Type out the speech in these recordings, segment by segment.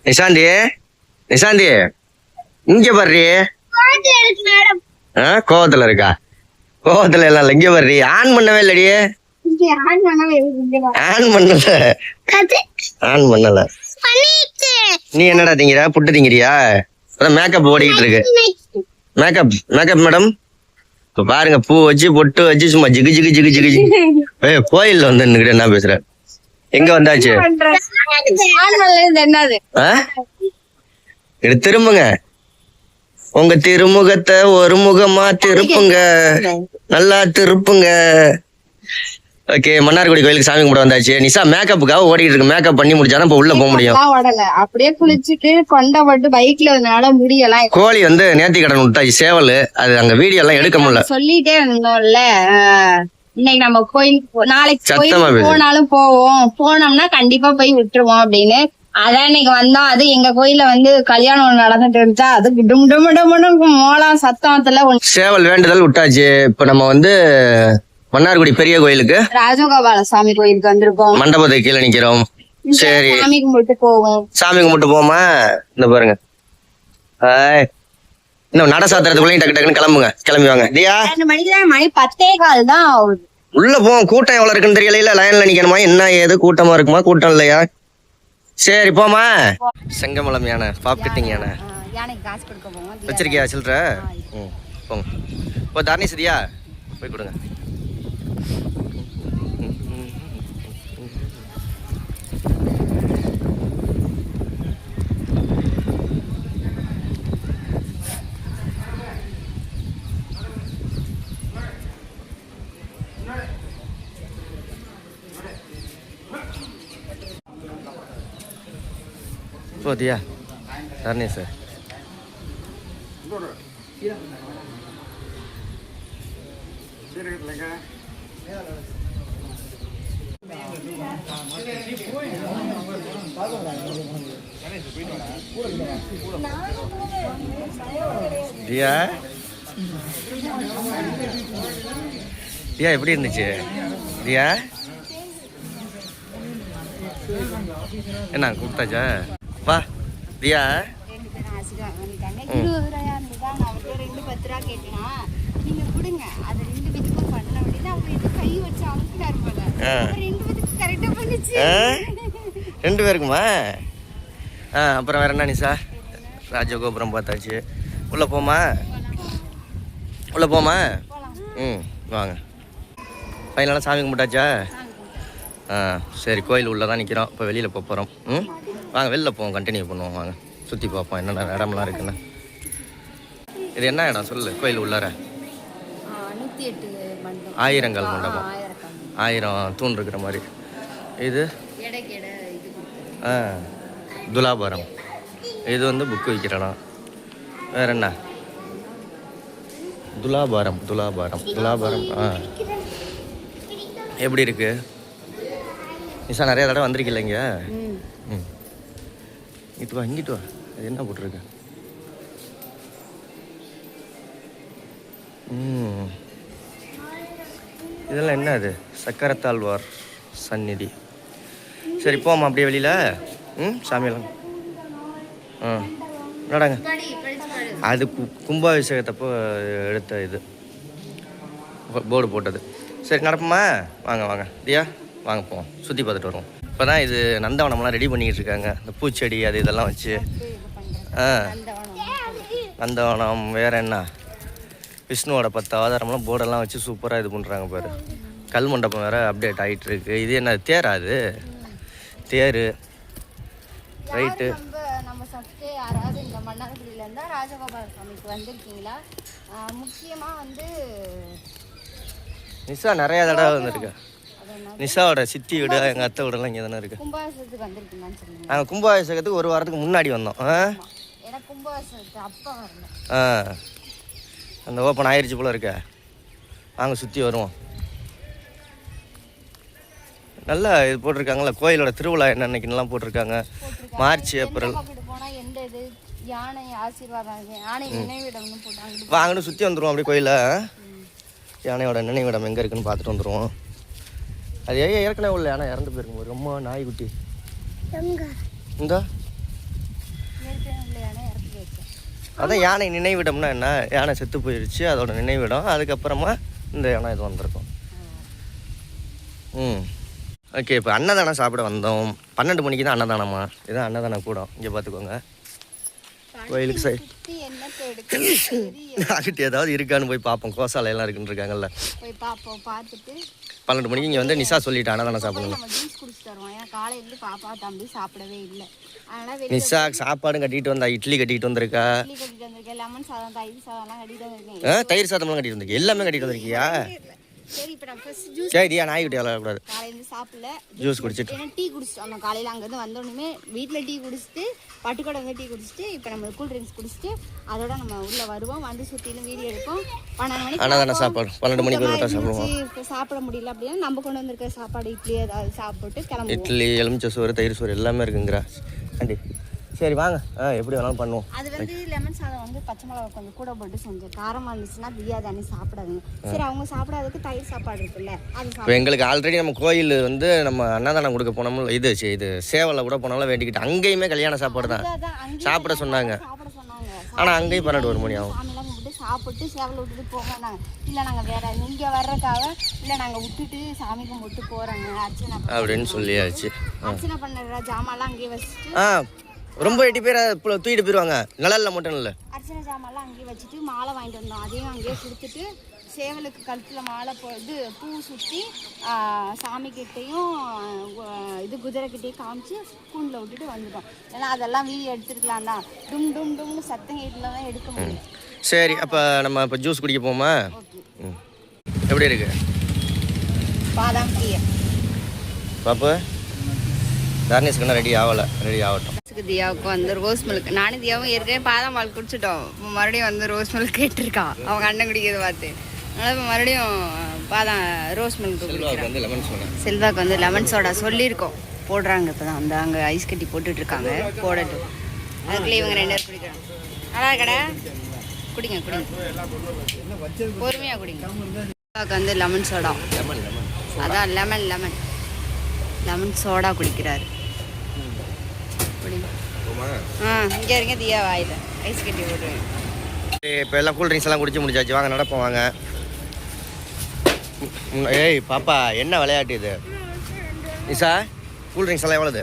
நிசாந்தி நிசாந்தி இங்க வர்றி. கோவத்துல இருக்கா? கோவத்துல எல்லாம் இங்க வர்றி. ஆன் பண்ணவே இல்லடி. ஆன் பண்ணல. ஆன் பண்ணல. நீ என்னடா திங்கிற? புட்டு திங்கிறியா? அதான் மேக்கப் ஓடிக்கிட்டு இருக்கு. மேக்கப் மேக்கப் மேடம் இப்ப பாருங்க, பூ வச்சு பொட்டு வச்சு சும்மா ஜிகு ஜிகு ஜிகு ஜிகு ஜிகு. கோயில்ல வந்து நின்னுக்கிட்டு என்ன பேசுற? எங்க வந்தாச்சு? இது திரும்புங்க, உங்க திருமுகத்தை ஒரு முகமா திருப்புங்க, நல்லா திருப்புங்க. ஓகே, மன்னார்குடி கோயிலுக்கு சாமி கும்பிட வந்தாச்சு. நிசா மேக்கப்புக்காக ஓடிட்டு இருக்கு. மேக்கப் பண்ணி முடிச்சாதான் இப்ப உள்ள போக முடியும். அப்படியே குளிச்சுட்டு கொண்டை போட்டு பைக்ல முடியலாம். கோழி வந்து நேர்த்தி கடன் விட்டாச்சு, சேவல். அது அங்க வீடியோ எல்லாம் எடுக்க முடியல. சொல்லிட்டே இருந்தோம்ல, இன்னைக்கு நம்ம கோயிலுக்கு நாளைக்கு கோயிலுக்கு போனாலும் போவோம், போனோம்னா கண்டிப்பா போய் விட்டுருவோம் அப்படின்னு. அதான் இன்னைக்கு வந்தோம். அது எங்க கோயில்ல வந்து கல்யாணம் நடந்துட்டு இருந்துச்சா, அது டும் டும் டும் டும் மோளம் சத்தத்துல சேவல் வேண்டுதல் விட்டாச்சு. இப்ப நம்ம வந்து மன்னார்குடி பெரிய கோயிலுக்கு, ராஜகோபால சாமி கோயிலுக்கு வந்திருக்கோம். மண்டபத்துக்கு கீழே நிக்கிறோம். சரி, சாமி கும்பிட்டு போவோம். சாமி கும்பிட்டு போமா? இந்த பாருங்க, இன்னும் நட சாத்திரத்துக்குள்ளேயும் டக்கு டக்குன்னு கிளம்புங்க. கிளம்பி வாங்க. தியா 2 மணிக்கு மணி 10:15 தான் ஆகுது. உள்ள போவோம். கூட்டம் எவ்வளவு இருக்குன்னு தெரியல. லைன்ல நிக்கணுமா என்ன ஏது? கூட்டமா இருக்குமா? கூட்டம் இல்லையா? சரி போமா. செங்கமலம் யானை, பாப்கட்டிங் யானை. யானைக்கு காசு கொடுக்க போவோம். வச்சிருக்கியா சில்லற? போங்க. இப்போ தாரணி சரியா போய் கொடுங்க. போதியா தாரணி சார்? தியா தியா எப்படி இருந்துச்சு தியா? என்ன கூப்பிட்டாச்சா? வா தியா. 20 ரூபாயா இருந்ததா? நான் 2 10 ரூபா கேட்டேனா, நீங்க கொடுங்க அது 2 வித்துக்கு பண்ண வேண்டியது. அவங்க இது கை வச்சு அமுக்குனாரு போல. 2 வித்துக்கு கரெக்டா பண்ணுச்சு. 2 பேருக்குமா? அப்புறம் வேற என்ன நிசா? ராஜகோபுரம் பார்த்தாச்சு. உள்ள போமா? உள்ள போமா? வாங்க. ஃபைனலாக சாமி கும்பிட்டாச்சா? சரி, கோயில் உள்ளே தான் நிற்கிறோம். இப்போ வெளியில் போக போகிறோம். வாங்க வெளில போவோம், கண்டினியூ பண்ணுவோம். வாங்க சுற்றி பார்ப்போம் என்னென்ன இடம்லாம் இருக்குன்னு. இது என்ன இடம் சொல்லு? கோயில் உள்ளார 108 ஆயிரங்கால் மண்டபம், 1000 தூண் இருக்கிற மாதிரி. இது துலாபாரம். இது வந்து புக்கு விற்கிற இடம். வேற என்ன? துலாபாரம் துலாபாரம் துலாபாரம். எப்படி இருக்கு நிஷா? நிறைய தடவை வந்திருக்கில்ல இங்கே? இங்கிட்டு வா, இங்கிட்டு வா. அது என்ன போட்டிருக்கு? இதெல்லாம் என்ன? அது சக்கரத்தாழ்வார் சந்நிதி. சரி போமா அப்படியே வெளியில். சாமியெல்லாம் என்னடாங்க? அது கும்பாபிஷேகத்தப்போ எடுத்த இது போர்டு போட்டது. சரி நடப்போமா? வாங்க வாங்க தியா, வாங்க போவோம், சுற்றி பார்த்துட்டு வருவோம். இப்போ தான் இது நந்தவனம்லாம் ரெடி பண்ணிக்கிட்டு இருக்காங்க. இந்த பூச்செடி அது இதெல்லாம் வச்சு. நந்தவனம். வேறு என்ன? விஷ்ணுவோட 10 அவதாரம்லாம் போர்டெல்லாம் வச்சு சூப்பராக இது பண்ணுறாங்க பாரு. கல் மண்டபம் வேறு அப்டேட் ஆகிட்டு இருக்கு. இது என்ன தேரா? அது தேர் ரைட்டு. நம்ம சப்ஸ்டே யாராவது இந்த மன்னார்குடியில இருந்தா ராஜகோபால சாமிக்கு வந்திருக்கீங்களா? முக்கியமாக வந்து நிஷா நிறையா தடவை வந்துருக்கு. நிஷாவோட சித்தி வீடு, எங்கள் அத்தை வீடெல்லாம் இங்கே தானே இருக்குது. கும்பாபிஷேகத்துக்கு வந்திருக்கீங்கன்னு சொல்லுங்க. நாங்கள் கும்பாபிஷேகத்துக்கு 1 வாரத்துக்கு முன்னாடி வந்தோம். எனக்கு கும்பாபிஷேகத்துக்கு அப்போ வரல. அந்த ஓப்பன் ஆயிடுச்சு போல இருக்க. வாங்க சுற்றி வருவோம். நல்லா இது போட்டிருக்காங்களா? கோயிலோட திருவிழா என்னன்னைக்குலாம் போட்டிருக்காங்க. March April. வாங்கன்னு சுற்றி வந்துடுவோம் அப்படியே கோயிலை. யானையோட நினைவிடம் எங்கே இருக்குன்னு பார்த்துட்டு வந்துடுவோம். அது ஏற்கனவே உள்ள யானை இறந்து போயிருக்கும். ரொம்ப நாய்க்குட்டி இந்த அதான் யானை நினைவிடம்னா என்ன, யானை செத்து போயிடுச்சு அதோட நினைவிடம். அதுக்கப்புறமா இந்த யானை இது வந்திருக்கும். ஓகே, இப்போ அன்னதானம் சாப்பிட வந்தோம். 12 மணிக்கு தான் அன்னதானமா. இதான் அன்னதானம் கூட. இங்கே பார்த்துக்கோங்க. கோயிலுக்கு சரி நாக்கிட்டு ஏதாவது இருக்கான்னு போய் பார்ப்போம். கோசாலை எல்லாம் இருக்குன்னு இருக்காங்கல்ல, போய் பார்ப்போம். பார்த்துட்டு 12 மணிக்கு இங்கே வந்து நிஷா சொல்லிட்டு அன்னதானம் சாப்பிடுங்க. ஜூஸ் குடிச்சு தருவோம். ஏன்னா காலையில பாப்பா தம்பி சாப்பிடவே இல்லை. அதனால நிஷா சாப்பாடும் கட்டிட்டு வந்தா. இட்லி கட்டிட்டு வந்திருக்கா, இட்லி கட்டிட்டு வந்திருக்கேன், லெமன் சாதம் தயிர் சாதம்லாம் கட்டிட்டு வந்திருக்கேன். தயிர் சாதம்லாம் கட்டிட்டு வந்திருக்கேன், எல்லாமே கட்டிட்டு வந்திருக்கியா? சரி, இப்போ நான் ஃபர்ஸ்ட் ஜூஸ் சரியா, நாய்கிட்ட விளையாடக்கூடாது. காலையில சாப்பிடல, ஜூஸ் குடிச்சிட்டு ஏன்னா டீ குடிச்சிட்டு வந்தோம். காலையில் அங்கேருந்து வந்தோடனே வீட்டில் டீ குடிச்சிட்டு பட்டுக்கடை வந்து டீ குடிச்சிட்டு இப்போ நம்ம கூல் ட்ரிங்க்ஸ் குடிச்சிட்டு அதோட நம்ம உள்ளே வருவோம். வந்து சுற்றிலும் வீடியோ எடுப்போம். 12 மணிக்கு அன்னதானம் சாப்பாடு 12 மணிக்கு ஒரு வட்டம் சாப்பிடுவோம். இப்போ சாப்பிட முடியல அப்படின்னா நம்ம கொண்டு வந்திருக்க சாப்பாடு இட்லி ஏதாவது சாப்பிட்டு கிளம்புவோம். இட்லி, எலுமிச்சை சோறு, தயிர் சோறு எல்லாமே இருக்குங்கிறா ஆண்டி. சரி வாங்க, எப்படி வேணாலும் பண்ணுவோம். அது வந்து லெமன் சாதம் வந்து பச்சை மிளகா கொஞ்சம் கூட போட்டு செஞ்சேன். காரமாக இருந்துச்சுன்னா தியா தானே சாப்பிடாதுங்க. சரி, அவங்க சாப்பிடாததுக்கு தயிர் சாப்பாடு இருக்குல்ல, அது இப்போ எங்களுக்கு ஆல்ரெடி நம்ம கோயில் வந்து நம்ம அன்னதானம் கொடுக்க போனோம்ல, இது சேவலை கூட போனாலும் வேண்டிக்கிட்டு அங்கேயுமே கல்யாண சாப்பாடு தான் சாப்பிட சொன்னாங்க. சாப்பிட சொன்னாங்க. ஆனால் அங்கேயும் 12 மணி ஆகும். சாமியெல்லாம் கும்பிட்டு சாப்பிட்டு சேவலை விட்டுட்டு போங்க. இல்லை நாங்கள் வேற இங்கே வர்றதுக்காக இல்லை நாங்கள் விட்டுட்டு சாமி கும்பிட்டு போகிறாங்க அர்ச்சனை அப்படின்னு சொல்லியாச்சு. அர்ச்சனை பண்ணுற ஜாமான்லாம் அங்கேயே வச்சுட்டு ரொம்ப 8 பேரை தூக்கிட்டு போயிடுவாங்க. நிழல்ல மட்டும் இல்லை, அர்ச்சனை ஜாமான்லாம் அங்கேயே வச்சுட்டு மாலை வாங்கிட்டு வந்தோம். அதையும் அங்கேயே கொடுத்துட்டு சேவலுக்கு கழுத்தில் மாலை இது பூ சுற்றி சாமிக்கிட்டையும் இது குதிரைக்கிட்டையும் காமிச்சு கூண்டில் விட்டுட்டு வந்துட்டோம். ஏன்னா அதெல்லாம் வீடியோ எடுத்துருக்கலாம் தான். டும் டும் டும்னு சத்தம் கேட்டில் தான் எடுக்க முடியும். சரி, அப்போ நம்ம இப்போ ஜூஸ் குடிக்க போமா? எப்படி இருக்கு பாதாம் டீ பாப்பு? தர்னேஷ்க்கு ரெடி ஆகட்டும். தியாவுக்கு வந்து ரோஸ் மில்க், நானும் தியாவும் ஏற்கனவே பாதாம் பால் குடிச்சிட்டோம். மறுபடியும் வந்து ரோஸ் மில்க் கேட்டிருக்கா அவங்க அண்ணன் குடிக்கிறத பார்த்து. அதனால் இப்போ மறுபடியும் ரோஸ் மில்க் குடிக்கிறேன். செல்வாக்கு வந்து லெமன் சோடா சொல்லியிருக்கோம் போடுறாங்க. இப்போ தான் அந்த அங்கே ஐஸ் கட்டி போட்டுட்டு இருக்காங்க, போடட்டும். அதுக்குள்ளே இவங்க 2 பேர் குடிக்கிறாங்க. நல்லா இருக்கடா, குடிங்க பொறுமையாக குடிங்க. செல்வாக்கு வந்து லெமன் சோடா, அதான் லெமன் சோடா குடிக்கிறாரு. இங்கே இருங்க தியா வாயில் ஐஸ் கட்டி போட்டுருவேன். இப்போ எல்லாம் கூல் ட்ரிங்க்ஸ் எல்லாம் குடிச்சு முடிச்சாச்சு. வாங்க நடப்போம் வாங்க. ஏய் பாப்பா, என்ன விளையாட்டு இது? நிஷா, கூல் ட்ரிங்க்ஸ் எல்லாம் எவ்வளோது?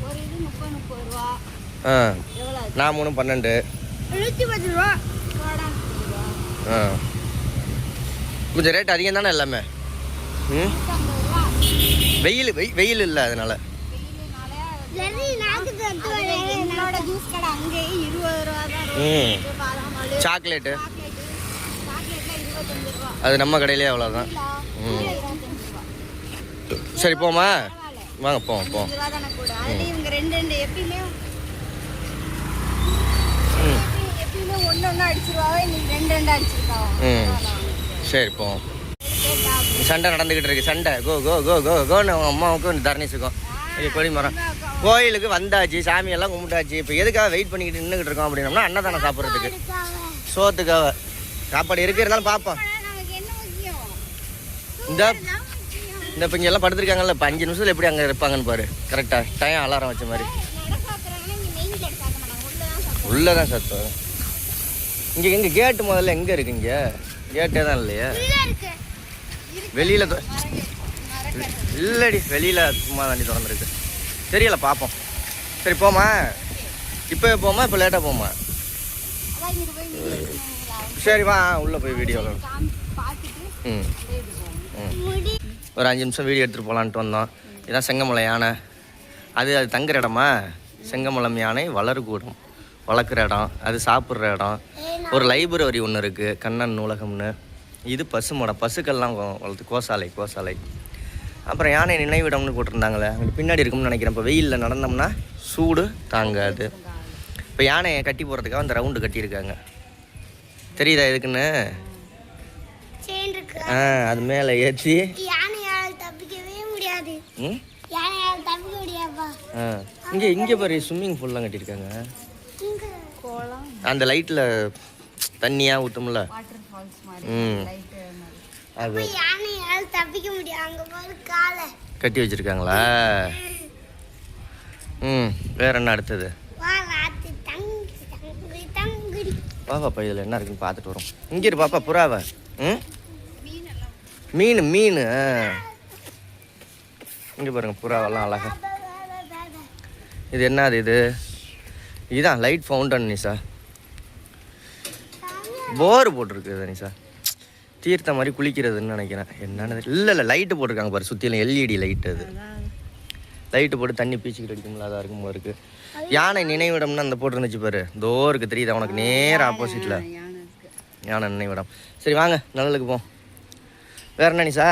ஒரு இது 30 ரூபா. நான் 3 12 110 ரூபா. கொஞ்சம் ரேட் அதிகம் தானே எல்லாமே. வெயில் இல்லை அதனால. சாக்லேட்டு அது நம்ம கடையிலே அவ்வளோதான். சரி போமா, வாங்க போவோம். சரி போவோம். சண்டை நடந்துக்கிட்டு இருக்கு, சண்டை கோ கோ கோ கோ கோன்னு அவங்க அம்மாவுக்கும் தர்னேஷுக்கும். கொடி மரம் கோயிலுக்கு வந்தாச்சு, சாமியெல்லாம் கும்பிட்டாச்சு. இப்போ எதுக்காக வெயிட் பண்ணிக்கிட்டு நின்றுக்கிட்டு இருக்கோம் அப்படின்னோம்னா அன்னதானம் சாப்பிட்றதுக்கு, சோத்துக்காக. சாப்பாடு இருக்கு இருந்தாலும் பார்ப்போம். இந்த இப்போ இங்கெல்லாம் படுத்துருக்காங்கல்ல, இப்போ 5 நிமிஷத்தில் எப்படி அங்கே இருப்பாங்கன்னு பாரு. கரெக்டாக டைம் அலாரம் வச்ச மாதிரி உள்ளே தான் சத்தம். இங்கே கேட்டு முதல்ல எங்கே இருக்கு? இங்கே கேட்டே தான் இல்லையா? வெளியில் இல்லடி, வெளியில் சும்மா தாண்டி திறந்துருக்கு. தெரியல, பார்ப்போம். சரி போமா, இப்போ போமா, இப்போ லேட்டாக போமா? சரி வா, உள்ளே போய் வீடியோவில் ஒரு 5 நிமிஷம் வீடியோ எடுத்துகிட்டு போகலான்ட்டு வந்தோம். இதுதான் செங்கமலை யானை. அது தங்குற இடமா? செங்கமலம் யானை வளர்கூடம், வளர்க்குற இடம், அது சாப்பிட்ற இடம். ஒரு லைப்ரரி ஒன்று இருக்குது, கண்ணன் நூலகம்னு. இது பசுக்கள்லாம் வளர்த்து கோசாலை. அப்புறம் யானை நினைவிடம்னு போட்டிருந்தாங்களே, அங்கே பின்னாடி இருக்கும்னு நினைக்கிறேன். இப்போ வெயிலில் நடந்தோம்னா சூடு தாங்காது. இப்போ யானையை கட்டி போகிறதுக்காக அந்த ரவுண்டு கட்டியிருக்காங்க. தெரியுதா எதுக்குன்னு? அது மேலே ஏற்றி இங்கே பாரு, ஸ்விம்மிங் பூல்லாம் கட்டியிருக்காங்க. அந்த லைட்டில் தண்ணியாக ஊற்றும்ல, அது கட்டி வச்சிருக்காங்களா? வேற என்ன அடுத்தது? வா பாப்பா இதில் என்ன இருக்குன்னு பார்த்துட்டு வரோம். இங்கே இரு பாப்பா புறாவை. ம் மீன் மீன் இங்கே பாருங்க புறாவெல்லாம் அழகா. இது என்னது இது? இதுதான் லைட் ஃபவுண்டன் நிஷா. போர் போட்டிருக்கு நிஷா. தீர்த்த மாதிரி குளிக்கிறதுன்னு நினைக்கிறேன். என்னன்னு இல்லை லைட்டு போட்டிருக்காங்க பாரு சுற்றிலும் எல்இடி லைட்டு. அது லைட்டு போட்டு தண்ணி பீச்சிக்கிட்டு அடிக்கும்ல அதாக இருக்கும் போது இருக்குது. யானை நினைவிடம்னு அந்த போட்டுருந்துச்சு பாரு. தோ இருக்குது தெரியுதா உனக்கு? நேர் ஆப்போசிட்டில் யானை நினைவிடம். சரி வாங்க நல்லலுக்கு போம். வேற என்ன நிஷா?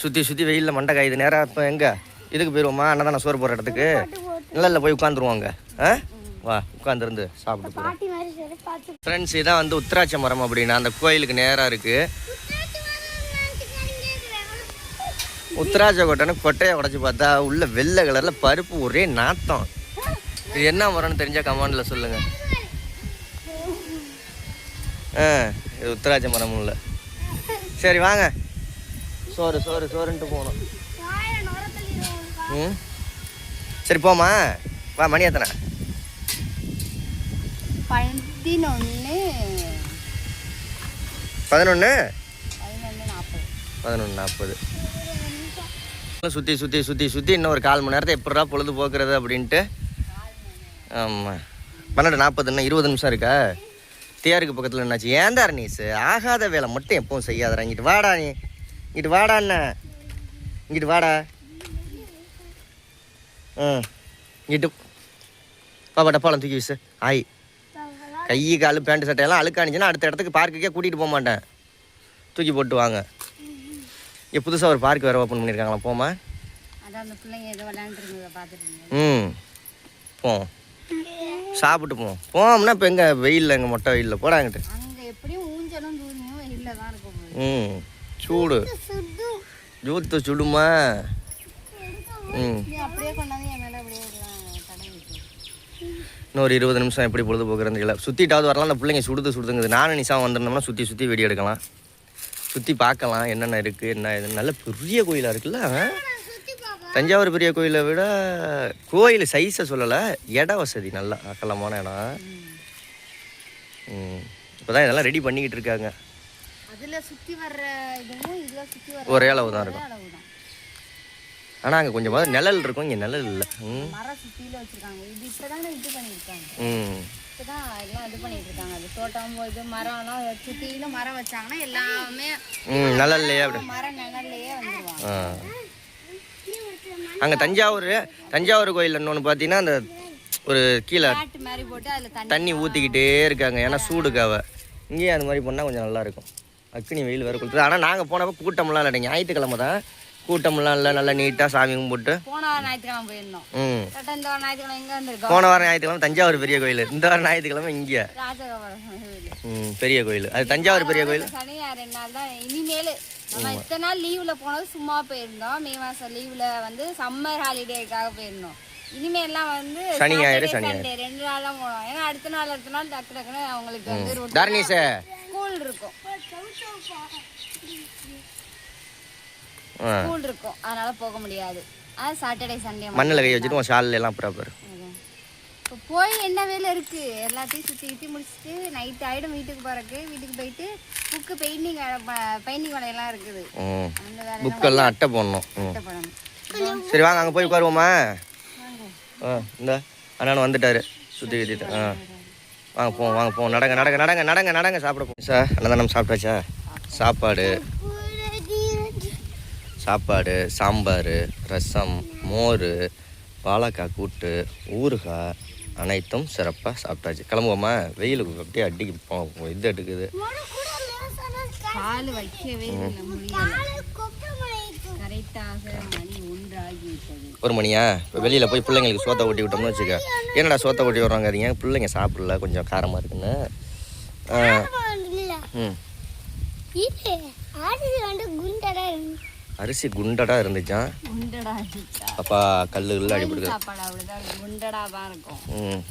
சுற்றி வெயிலில் மண்டை காயுது. நேராக இப்போ எங்கே இதுக்கு போயிடுவோமா? அண்ணன் தானே சோறு போடுற இடத்துக்கு. இல்லை போய் உட்காந்துருவாங்க. வா உட்காந்துருந்து சாப்பிட்டு போகிறோம். ஃப்ரெண்ட்ஸ் இதான் வந்து உத்திராட்ச மரம் அப்படின்னா அந்த கோயிலுக்கு நேராக இருக்குது. உத்திராட்ச கொட்டைன்னு கொட்டையை உடச்சி பார்த்தா உள்ள வெள்ளை கலரில் பருப்பு ஒரே நாத்தம். இது என்ன மரம்னு தெரிஞ்சால் கமெண்டில் சொல்லுங்கள். இது உத்திராட்ச மரம் இல்லை. சரி வாங்க சோறுன்ட்டு போகணும். சரி போமா. வா மணி எத்தனை? 11:40. சுற்றி இன்னும் ஒரு 1/4 மணி நேரத்தை எப்படா பொழுது போக்குறது அப்படின்ட்டு. ஆமாம் 12:40 இன்னும் 20 நிமிஷம் இருக்கா? தேருக்கு பக்கத்தில் என்னாச்சு? ஏன்டா நீஸ் ஆகாத வேலை மட்டும் எப்பவும் செய்யாதடா. இங்கிட்டு வாடா நீ. இங்கிட்டு வாடா அண்ணா. இங்கிட்டு வாடா. இங்கிட்டு பாப்பா டப்பாலாம் தூக்கி வீசு. ஆய் கை கால் பேண்ட் சட்டையெல்லாம் அழுக்கானிச்சுன்னா அடுத்த இடத்துக்கு பார்க்குக்கே கூட்டிகிட்டு போக மாட்டேன். தூக்கி போட்டு வாங்க. இங்கே புதுசாக ஒரு பார்க் வேறு ஓப்பன் பண்ணியிருக்காங்களா? போமா. போம் சாப்பிட்டு போம்னா இப்போ எங்கே வெயிலில் எங்கே மொட்டை வெயிலில் போடாங்கிட்டு. சூடு ஜூத்து சுடுமா? இன்னொரு 20 நிமிஷம் எப்படி பொழுது போக்குறது இல்லை. சுற்றிட்டாவது வரலாம். அந்த பிள்ளைங்க சுடுதுங்குது. நானும் நிஷாவும் வந்திருந்தோம்னா சுற்றி வீடியோ எடுக்கலாம். சுற்றி பார்க்கலாம் என்னென்ன இருக்குது என்ன இது. நல்ல பெரிய கோயிலாக இருக்குல்ல. தஞ்சாவூர் பெரிய கோயிலை விட கோயில் சைஸை சொல்லலை, இட வசதி நல்லா அகலமான இடம். இப்போ தான் இதெல்லாம் ரெடி பண்ணிக்கிட்டு இருக்காங்க. ஒரே அளவு தான் இருக்கும். ஆனால் அங்கே கொஞ்சம் நிழல் இருக்கும். இங்கே நிழல் இல்லை. நிழல்லையே அப்படி அங்கே தஞ்சாவூர் கோயில் இன்னொன்று பார்த்தீங்கன்னா அந்த ஒரு கீழே தண்ணி ஊற்றிக்கிட்டே இருக்காங்க. ஏன்னா சூடுக்காவ. இங்கேயே அந்த மாதிரி பண்ணால் கொஞ்சம் நல்லாயிருக்கும். அக்னி வெயில் வேறு கொடுத்துது. ஆனால் நாங்கள் போனப்போ கூட்டமெல்லாம் இல்லை. ஞாயிற்றுக்கிழமை தான் கூட்டமெல்லாம் இல்லை. நல்லா நீட்டாக சாமி கும்பிட்டு போன வாரம் ஞாயிற்றுக்கிழமை தஞ்சாவூர் பெரிய கோயில். இந்த வாரம் ஞாயிற்றுக்கிழமை இங்கே பெரிய கோயில். அது தஞ்சாவூர் பெரிய கோயில். இனிமேல் நம்ம இத்தனை நாள் லீவ்ல போனது சும்மா போயிருந்தோம். மே மாசம் லீவ்ல வந்து சம்மர் ஹாலிடேக்காக போயிருந்தோம். இனிமேல்லாம் வந்து சனி ஞாயிறு 2 நாள் தான் போனோம். ஏன்னா அடுத்த நாள் டக்குன்னு அவங்களுக்கு வந்து ஸ்கூல் இருக்கும். ஸ்கூல் இருக்கும். அதனால போக முடியாது. சாட்டர்டே சண்டே மண்ணில் கை வச்சுட்டு ஷாலில் எல்லாம் ப்ராப்பர். இப்போ போய் என்ன வேலை இருக்கு? எல்லாத்தையும் சுற்றி முடிச்சுட்டு நைட் ஆகிடும் வீட்டுக்கு போகிறக்கு. வீட்டுக்கு போயிட்டு புக்கு பெயிண்டிங் வேலையெல்லாம் இருக்குது. அந்த வேலை புக்கெல்லாம் அட்டை போடணும். சரி வாங்க அங்கே போய் உட்காருவோமா? இந்த அண்ணன் வந்துட்டாரு சுற்றி கட்டிட்டு. வாங்க போவோம். நடங்க சாப்பிட போவோம். சார் அன்னதானம் சாப்பிட்டாச்சா? சாப்பாடு சாம்பார், ரசம், மோர், வாழைக்காய் கூட்டு, ஊறுகாய் அனைத்தும் சிறப்பாக சாப்பிட்டாச்சு. கிளம்புவோமா? வெயிலுக்கு அப்படியே இது எடுக்குது. ஒரு மணியா? இப்போ வெளியில் போய் பிள்ளைங்களுக்கு சோத்தை ஓட்டி விட்டோம்னு வச்சுக்க. என்னடா சோத்தை ஓட்டி வர்றாங்க? அதிங்க பிள்ளைங்க சாப்பிடல, கொஞ்சம் காரமாக இருக்குன்னு. அரிசி குண்டடா இருந்துச்சான். அப்பா கல்லு அடிபடுது.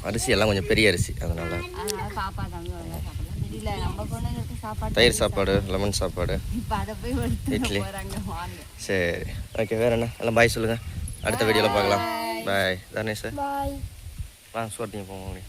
அரிசி எல்லாம் கொஞ்சம் பெரிய அரிசி. அதனால தயிர் சாப்பாடு, லெமன் சாப்பாடு, இட்லி. சரி ஓகே. வேற என்ன? எல்லாம் பாய் சொல்லுங்க. அடுத்த வீடியோவில் பார்க்கலாம். பாய் தர்ணேஷ். வாங்க சோட்டிங்க போங்க.